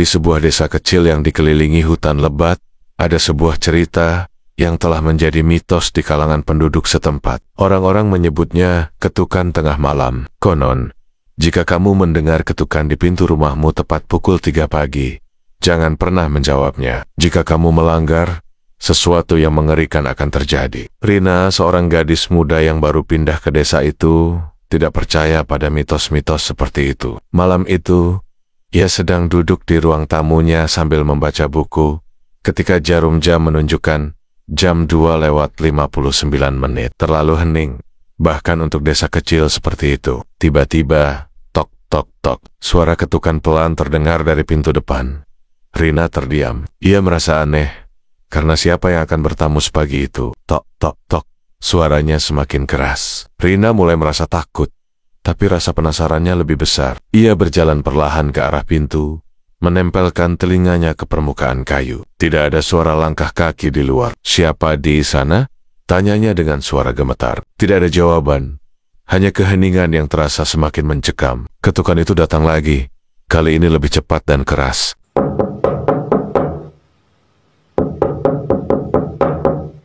Di sebuah desa kecil yang dikelilingi hutan lebat, ada sebuah cerita yang telah menjadi mitos di kalangan penduduk setempat. Orang-orang menyebutnya ketukan tengah malam. Konon, jika kamu mendengar ketukan di pintu rumahmu tepat pukul 3 pagi, jangan pernah menjawabnya. Jika kamu melanggar, sesuatu yang mengerikan akan terjadi. Rina, seorang gadis muda yang baru pindah ke desa itu, tidak percaya pada mitos-mitos seperti itu. Malam itu, ia sedang duduk di ruang tamunya sambil membaca buku, ketika jarum jam menunjukkan jam 2:59. Terlalu hening, bahkan untuk desa kecil seperti itu. Tiba-tiba, tok tok tok, suara ketukan pelan terdengar dari pintu depan. Rina terdiam. Ia merasa aneh, karena siapa yang akan bertamu sepagi itu? Tok tok tok, suaranya semakin keras. Rina mulai merasa takut, tapi rasa penasarannya lebih besar. Ia berjalan perlahan ke arah pintu, menempelkan telinganya ke permukaan kayu. Tidak ada suara langkah kaki di luar. Siapa di sana? Tanyanya dengan suara gemetar. Tidak ada jawaban, hanya keheningan yang terasa semakin mencekam. Ketukan itu datang lagi, kali ini lebih cepat dan keras.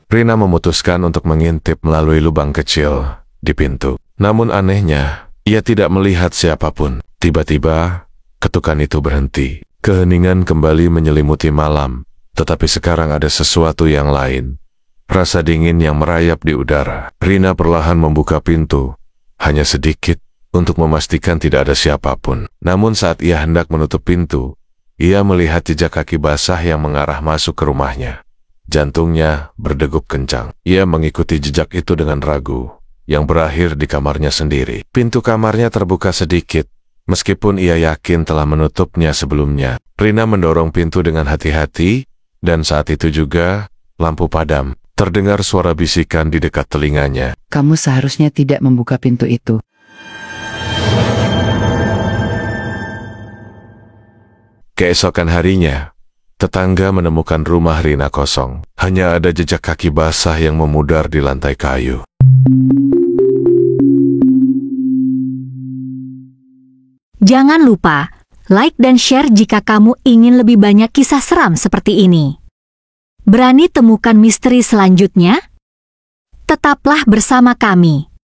Rina memutuskan untuk mengintip melalui lubang kecil di pintu. Namun anehnya, ia tidak melihat siapapun. Tiba-tiba, ketukan itu berhenti. Keheningan kembali menyelimuti malam, tetapi sekarang ada sesuatu yang lain. Rasa dingin yang merayap di udara. Rina perlahan membuka pintu, hanya sedikit, untuk memastikan tidak ada siapapun. Namun saat ia hendak menutup pintu, ia melihat jejak kaki basah yang mengarah masuk ke rumahnya. Jantungnya berdegup kencang. Ia mengikuti jejak itu dengan ragu, yang berakhir di kamarnya sendiri. Pintu kamarnya terbuka sedikit, meskipun ia yakin telah menutupnya sebelumnya. Rina mendorong pintu dengan hati-hati, dan saat itu juga, lampu padam. Terdengar suara bisikan di dekat telinganya. Kamu seharusnya tidak membuka pintu itu. Keesokan harinya, tetangga menemukan rumah Rina kosong. Hanya ada jejak kaki basah yang memudar di lantai kayu. Jangan lupa, like dan share jika kamu ingin lebih banyak kisah seram seperti ini. Berani temukan misteri selanjutnya? Tetaplah bersama kami.